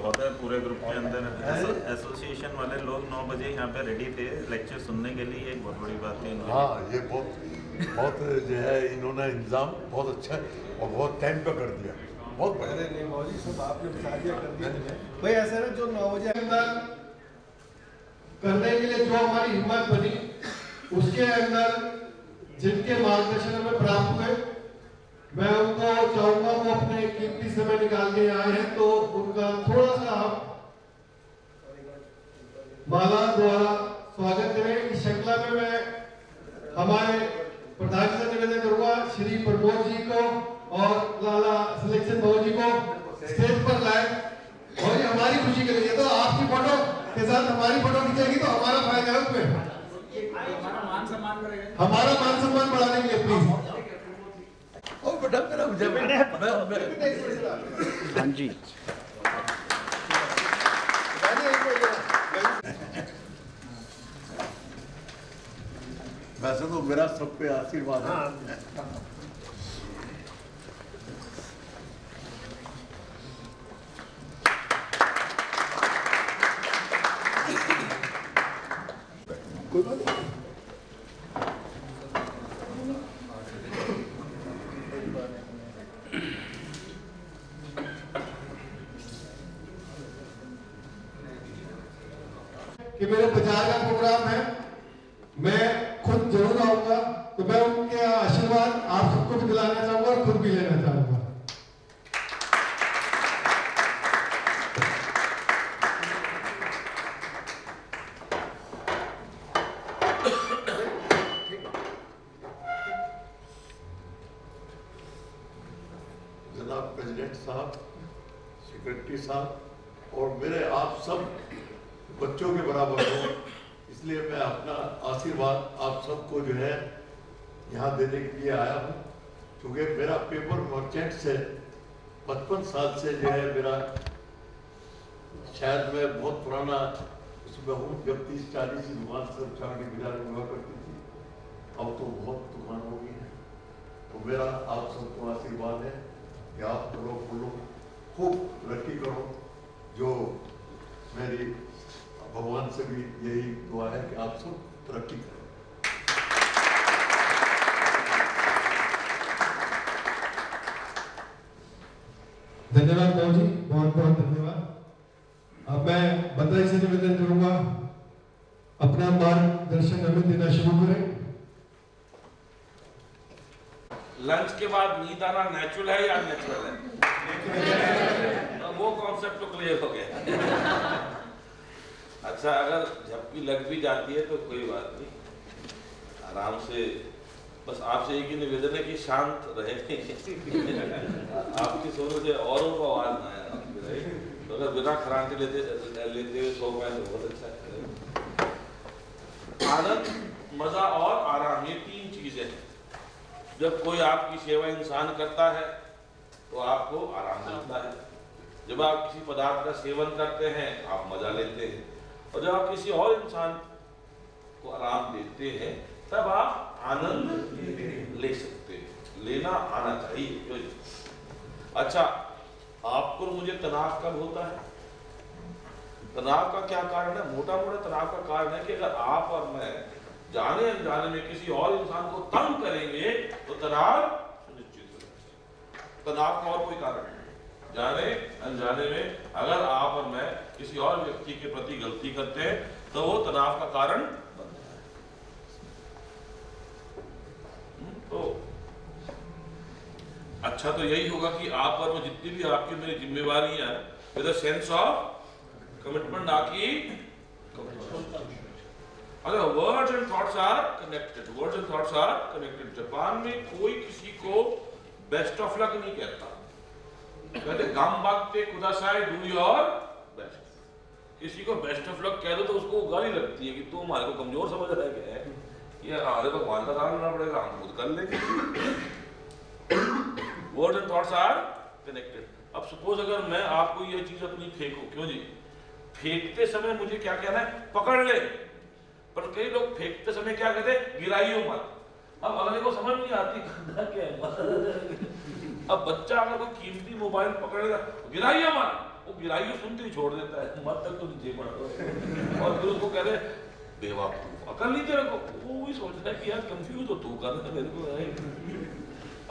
होता है पूरे ग्रुप के अंदर। एसोसिएशन वाले लोग 9 बजे यहाँ पे रेडी थे लेक्चर सुनने के लिए, एक बहुत बड़ी बात है। हाँ, ये बहुत जो है इन्होंने इंतजाम बहुत अच्छा और बहुत टाइम पे कर दिया, बहुत बढ़िया। नहीं मौजी सब आपने बता दिया कर दिया भाई। ऐसा ना जो 9 बजे अंदर करने के लिए जो हमारी हिम्मत बनी, उसके अंदर जिनके मार्गदर्शन हमें प्राप्त हुए, मैं उनको चाहूंगा वो अपने कीमती समय निकाल के आए हैं तो उनका थोड़ा सा हम माला द्वारा स्वागत करें। इस श्रृंखला में मैं हमारे प्रधान से निवेदन करूंगा श्री प्रमोद जी को और लाला सिलेक्शन बाबू जी को स्टेज पर लाए और ये हमारी खुशी के लिए। तो आपकी फोटो के साथ हमारी फोटो खींचेगी तो हमारा फायदा है उसमें, हमारा मान सम्मान बढ़ाने के लिए प्लीज। ओ बेटा मेरा हाँ जी, वैसे तो मेरा सब पे आशीर्वाद है। कोई बात नहीं। कि मेरे प्रचार का प्रोग्राम है, मैं खुद जरूर आऊंगा, तो मैं उनके आशीर्वाद आप सबको भी दिलाना चाहूंगा और खुद भी लेना चाहूंगा। जनाब प्रेसिडेंट साहब, सेक्रेटरी साहब और मेरे आप सब बच्चों के बराबर हो, इसलिए मैं अपना आशीर्वाद आप सबको जो है यहाँ देने के लिए आया हूँ। क्योंकि मेरा पेपर मर्चेंट से 55 साल से जो है मेरा, शायद मैं बहुत पुराना उसमें हूँ, जब 30-40 की दुकान से चार की बाजार में हुआ करती थी, अब तो बहुत दुकान हो गई है। तो मेरा आप सबको आशीर्वाद है कि आप लोग खूब तरक्की करो। जो मेरी भगवान से भी यही दुआ है कि आप सब तरक्की करें। धन्यवाद बाबू जी, बहुत बहुत धन्यवाद। अब मैं बधाई से निवेदन करूंगा अपना मार्गदर्शन हमें देना शुरू करें। लंच के बाद नींद आना नेचुरल है या नेचुरल है? तो वो कॉन्सेप्ट तो क्लियर हो गया। अच्छा, अगर झपकी लग भी जाती है तो कोई बात नहीं, आराम से। बस आपसे एक ही निवेदन है कि शांत रहे। आपकी सोच से औरों को आवाज ना आए, तो अगर बिना खराटे लेते हुए सो पाए तो बहुत अच्छा है। आनंद, मजा और आराम, ये 3 चीजें हैं। जब कोई आपकी सेवा इंसान करता है तो आपको आराम मिलता है। जब आप किसी पदार्थ का सेवन करते हैं आप मजा लेते हैं, और जब आप किसी और इंसान को आराम देते हैं तब आप आनंद ले सकते हैं। लेना आना चाहिए। अच्छा, आपको मुझे तनाव कब होता है? तनाव का क्या कारण है? मोटा मोटा तनाव का कारण है कि अगर आप और मैं जाने अनजाने में किसी और इंसान को तंग करेंगे तो तनाव सुनिश्चित हो जाएगा। तनाव का और कोई कारण नहीं। जाने अनजाने में अगर आप और मैं किसी और व्यक्ति के प्रति गलती करते हैं तो वो तनाव का कारण बनता है। तो अच्छा, तो यही होगा कि आप और मैं जितनी भी आपकी मेरी जिम्मेवारियां with a sense of commitment आकी। अगर words and thoughts are connected, words and thoughts are connected. Japan में कोई किसी को बेस्ट ऑफ लक नहीं कहता, कहते गम बागते कुदासाई, डू योर बेस्ट। किसी को बेस्ट ऑफ लक कह दो तो उसको गाली लगती है कि तू हमारे को कमजोर समझ रहा है, क्या है ये, हमारे भगवान का काम करना पड़ेगा, हम खुद कर लेंगे। Words and thoughts are connected. अब सपोज अगर मैं आपको ये चीज अपनी फेंकूं, क्यों जी, फेंकते समय मुझे क्या कहना है? पकड़ ले। पर कई लोग फेंकते समय क्या कहते हैं? गिराइयो मत। अब अगले को समझ नहीं आती करना क्या है। अब बच्चा अगर कोई कीमती मोबाइल पकड़ेगा, गिराइयो मत, वो गिराई सुनते ही छोड़ देता है, मत तक तो नीचे पड़ रहा। और फिर उसको कह रहे बेवकूफ, अकल नहीं तेरे को। वो भी सोचता है कि यार कंफ्यूज हो तू कर मेरे को।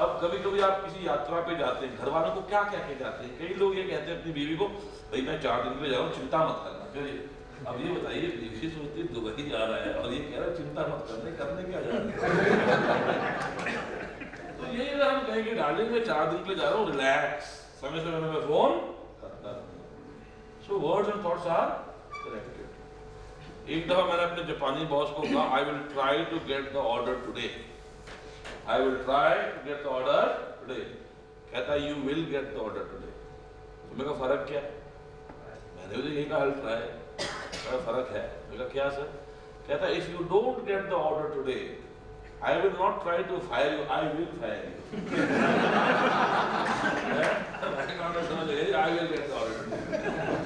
अब कभी कभी आप किसी यात्रा पे जाते हैं, घर वालों को क्या कह के जाते हैं? कई लोग ये कहते हैं अपनी बीवी को, भाई मैं 4 दिन के लिए जा रहा हूँ, चिंता मत करना। चलिए अब ये बताइए, बीवी सोचती है दुबई जा रहा है और ये कह रहा है चिंता मत करने क्या जा रहा है? तो यही अगर हम कहेंगे डार्लिंग मैं 4 दिन के लिए जा रहा हूँ, रिलैक्स, समय समय में फोन करता हूँ। So words and thoughts are connected. एक दफा मैंने अपने जापानी बॉस को कहा, I will try to get the order today, I will try to get the order today. कहता है you will get the order today. तो मेरा फर्क क्या है? मैंने भी यही कहा I'll try. मेरा फर्क है। मेरा क्या सर? कहता है if you don't get the order today, I will not try to fire you. I will fire you. I will get the order today.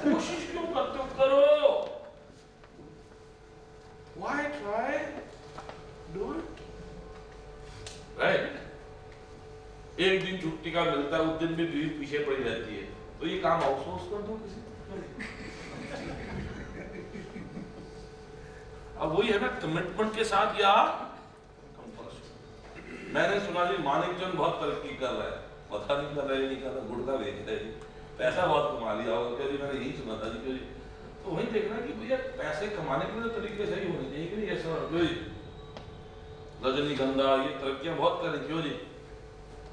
कोशिश क्यों करते हो? करो. Why try? Do it. Right? एक दिन छुट्टी का मिलता है, उस दिन भी बीवी पीछे पड़ी रहती है, तो ये काम आउटसोर्स कर दो किसी को। अब वही है ना, कमिटमेंट के साथ या कंपल्शन। मैंने सुना जी मानिकचंद बहुत तरक्की कर रहा है, पता नहीं कर रहा है नहीं कर रहा, गुड़का बेच रहा है, पैसा बहुत कमा लिया होगा। क्या जी मैंने यही सुना था जी। क्यों जी? तो वही देखना कि भैया पैसे कमाने के लिए तरीके सही होने चाहिए कि नहीं? ऐसा रजनीगंधा ये तरक्कियां बहुत करें, क्यों जी?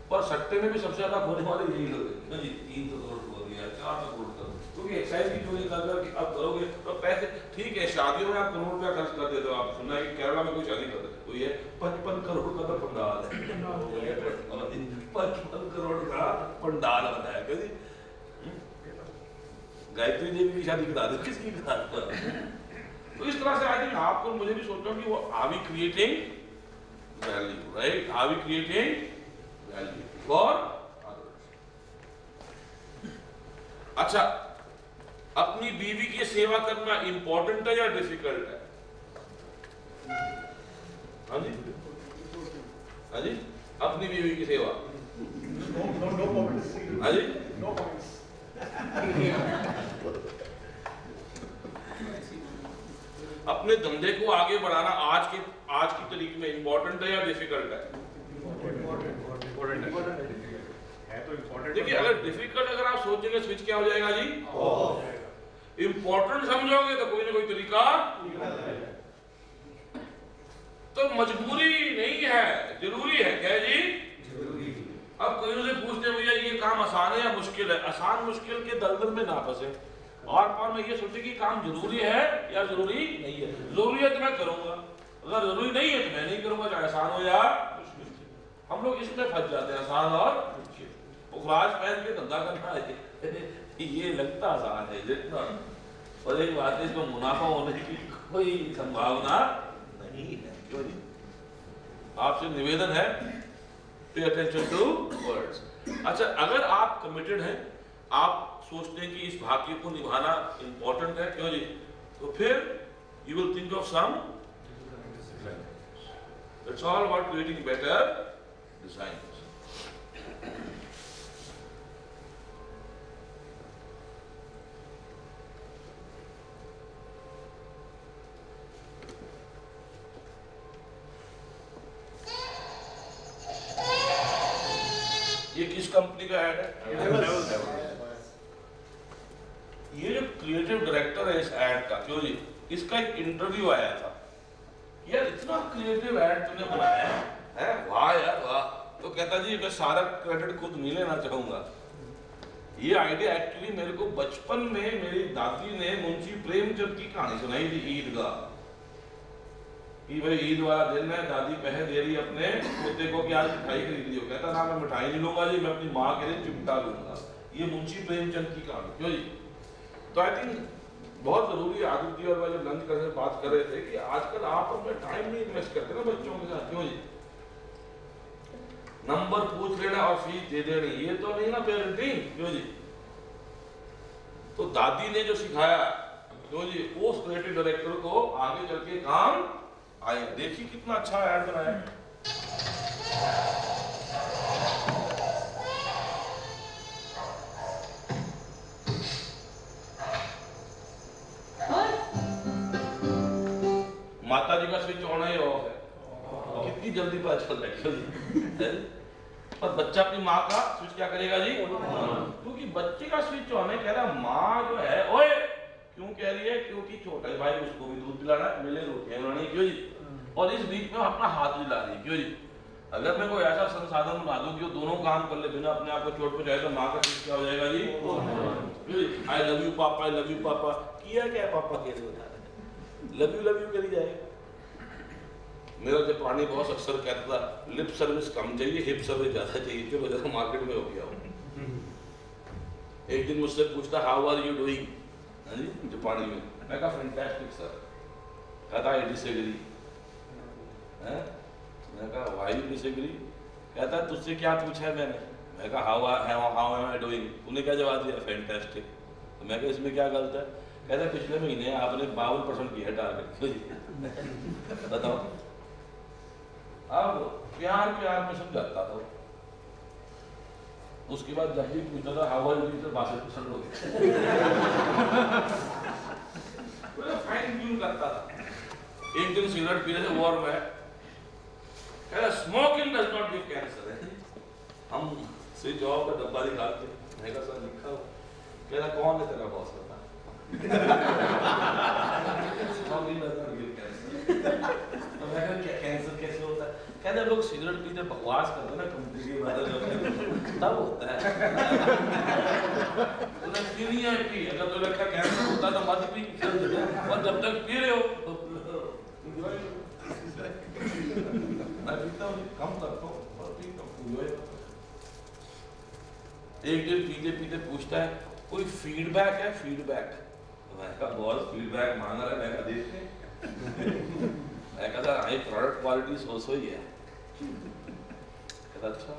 पर सट्टे में भी सबसे ज्यादा खोने वाले यही लोग हैं जी। 300 करोड़ हो गया, 400 करोड़ करो, क्योंकि एक्साइज की चोरी कर अब करोगे तो पैसे, ठीक है शादियों में आप करोड़ रुपया खर्च कर देते हो। आप सुना है कि केरला में कोई शादी कर देते, कोई है 55 करोड़ का तो पंडाल है, 55 करोड़ का पंडाल बनाया। क्या जी? गायत्री देवी की शादी करा दो, किसकी करा दो? तो इस तरह से आई थिंक आपको मुझे भी सोचना कि वो are we creating value, right? Are we creating value for others? अच्छा, अपनी बीवी की सेवा करना इंपॉर्टेंट है या डिफिकल्ट है? हाँ जी, हाँ जी, अपनी बीवी की सेवा। हाँ जी, अपने धंधे को आगे बढ़ाना आज की तारीख में इंपॉर्टेंट है या डिफिकल्ट है? देखिए अगर डिफिकल्ट अगर आप सोचेंगे स्विच क्या हो जाएगा जी? इंपॉर्टेंट समझोगे तो कोई ना कोई तरीका, तो मजबूरी नहीं है, जरूरी है। क्या जी? जरूरी। अब कोई से पूछते भैया ये काम आसान है या मुश्किल है? आसान मुश्किल के दलदल में ना फंसे और पार में ये सोचे कि काम जरूरी है या जरूरी नहीं है। जरूरी है तो मैं करूंगा, अगर जरूरी नहीं है तो मैं नहीं करूंगा, चाहे आसान हो या मुश्किल। हम लोग इसमें फंस जाते हैं, आसान और मुश्किल। उखराज पहन के धंधा करना है ये लगता आसान है जितना, और एक बात है इसमें मुनाफा होने की कोई संभावना नहीं है। आपसे निवेदन है पे अटेंशन टू वर्ड्स। अच्छा, अगर आप कमिटेड हैं, आप सोचते हैं कि इस भाग्य को निभाना इंपॉर्टेंट है, क्यों जी? तो फिर you will think of some, it's all about creating better design. ये किस कंपनी का ऐड है? ये जो क्रिएटिव डायरेक्टर है इस ऐड का, क्यों जी? इसका एक इंटरव्यू आया था, यार इतना क्रिएटिव ऐड तूने बनाया है, वाह यार वाह। तो कहता जी मैं सारा क्रेडिट खुद नहीं लेना चाहूंगा, ये आइडिया एक्चुअली मेरे को बचपन में मेरी दादी ने मुंशी प्रेमचंद की कहानी सुनाई थी ईद का, कि भाई ईद वाला दिन है, दादी पहन दे रही अपने पोते को कि आज मिठाई खरीद लियो। कहता ना मैं मिठाई नहीं लूंगा जी, मैं अपनी माँ के लिए चिमटा लूंगा। ये मुंशी प्रेमचंद की कहानी, क्यों जी? तो आई थिंक बहुत जरूरी है। आदित्य जी और मैं जब लंच करने बात कर रहे थे कि आजकल आप अपना टाइम नहीं इन्वेस्ट करते ना बच्चों के साथ, क्यों जी? नंबर पूछ लेना और फीस दे देनी, ये तो नहीं ना पेरेंटिंग, क्यों जी? तो दादी ने जो सिखाया, क्यों जी, उस क्रिएटिव डायरेक्टर को आगे चल के काम आए। देखिए कितना अच्छा ऐड बनाया। पिताजी का स्विच ऑन है या ऑफ है? कितनी जल्दी पता चल रहा है। पर बच्चा अपनी माँ का स्विच क्या करेगा जी? क्योंकि बच्चे का स्विच ऑन है, कह रहा माँ जो है ओए क्यों कह रही है? क्योंकि छोटा भाई उसको भी दूध पिलाना है, मेरे रोटियां बनानी, क्यों जी? और इस बीच में अपना हाथ भी ला रही है, क्यों जी? अगर मैं कोई ऐसा संसाधन बना दूं कि वो दोनों काम कर ले बिना अपने आप को चोट पहुंचाए तो माँ का स्विच क्या हो जाएगा जी? आई लव यू पापा, आई लव यू पापा, किया क्या पापा कैसे बता रहे? लव यू करी जाएगा। मेरा जो पुरानी बॉस अक्सर कहता था लिप सर्विस कम चाहिए, हिप सर्विस ज्यादा चाहिए, चलो जरा मार्केट में हो गया हो। एक दिन मुझसे पूछता हाउ आर यू डूइंग जापानी में, मैं कहा फैंटास्टिक सर। कहता आई डिसएग्री। मैं कहा व्हाई यू डिसएग्री? कहता तुझसे क्या पूछा है मैंने? मैं कहा हाउ एम आई डूइंग, तूने क्या जवाब दिया? फैंटास्टिक। तो मैं कहा इसमें क्या गलत है? कहता पिछले महीने आपने 52% किया टारगेट। बताओ। अब प्यार में समझाता था। उसके बाद जब भी पूछता था हाउ आर यू तो 62% हो गया। फाइन ट्यून करता था। एक दिन सिगरेट पी रहे थे वॉर में, कह रहा smoking does not give cancer. हम स्विच ऑफ का डब्बा निकालते, मैं कहा सर लिखा हो। कह रहा कौन है तेरा बॉस? बता। Smoking does not give cancer. तो मैं कहा क्या कैंसर कैसे होता है? कहते लोग सिगरेट पीते बकवास करते ना कंपनी के बारे में, तब होता है। तूने क्यों नहीं है पी? अगर तो लगता कैंसर होता तो मत पी, और जब तक पी रहे हो मैं पीता हूँ, कम करता हूँ और पीता हूँ। एक दिन पीते पीते पूछता है कोई फीडबैक है? फीडबैक? मैं कहा बॉस फीडबैक मांग रहा है। मैं कहा देखते मैं कहता आई प्रोडक्ट क्वालिटी सो ही है। कहता अच्छा,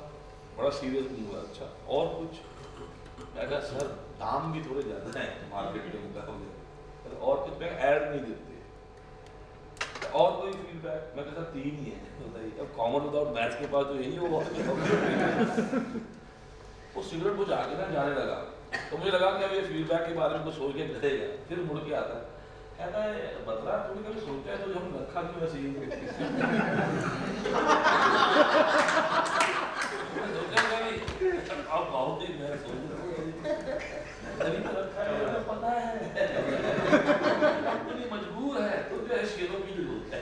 बड़ा सीरियस दूंगा। अच्छा और कुछ? मैं कहा सर दाम भी थोड़े ज्यादा है मार्केट के मुकाबले। और कुछ? मैं ऐड नहीं देते। और कोई फीडबैक? मैं कहता 3 ही है। बताइए अब कॉमन विदाउट मैच के पास तो यही हो। वो सिगरेट बुझा के ना जाने लगा, तो मुझे लगा कि अब ये फीडबैक के बारे में कुछ सोच के करेगा। फिर मुड़ के आता है, कहता है बतरा तूने कभी सोचा है तो हम रखा क्यों ऐसे ही? अब बहुत ही मैं सोच रहा हूँ तभी तो रखा है, पता है इतनी मजबूर है तो जो है शेरों की जरूरत है।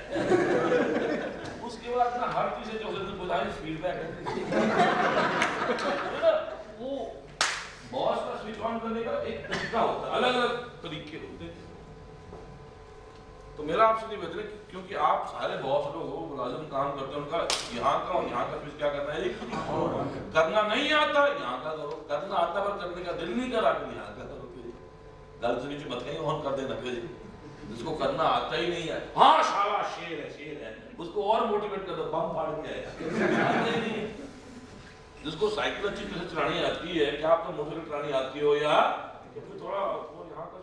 उसके बाद ना हर चीज जो बताए फीडबैक है वो बॉस का स्विच ऑन करने का एक तरीका होता है, अलग अलग तरीके होते हैं। तो मेरा आपसे निवेदन है क्योंकि आप सारे बॉस लोग हो, मुलाजिम काम करते हैं, उनका यहाँ का स्विच क्या करना है? करना नहीं आता यहाँ का करो, करना आता पर करने का दिल नहीं करा फिर यहाँ का करो। गल स्विच मत कहीं ऑन कर देना फिर जिसको करना आता ही नहीं है, हाँ शाबाश शेर है, उसको और मोटिवेट कर दो, बम फाड़ के आएगा। जिसको साइकिल अच्छी तरह चलानी आती है, क्या आपको मोटरसाइकिल चलानी आती हो या तो फिर थोड़ा यहाँ का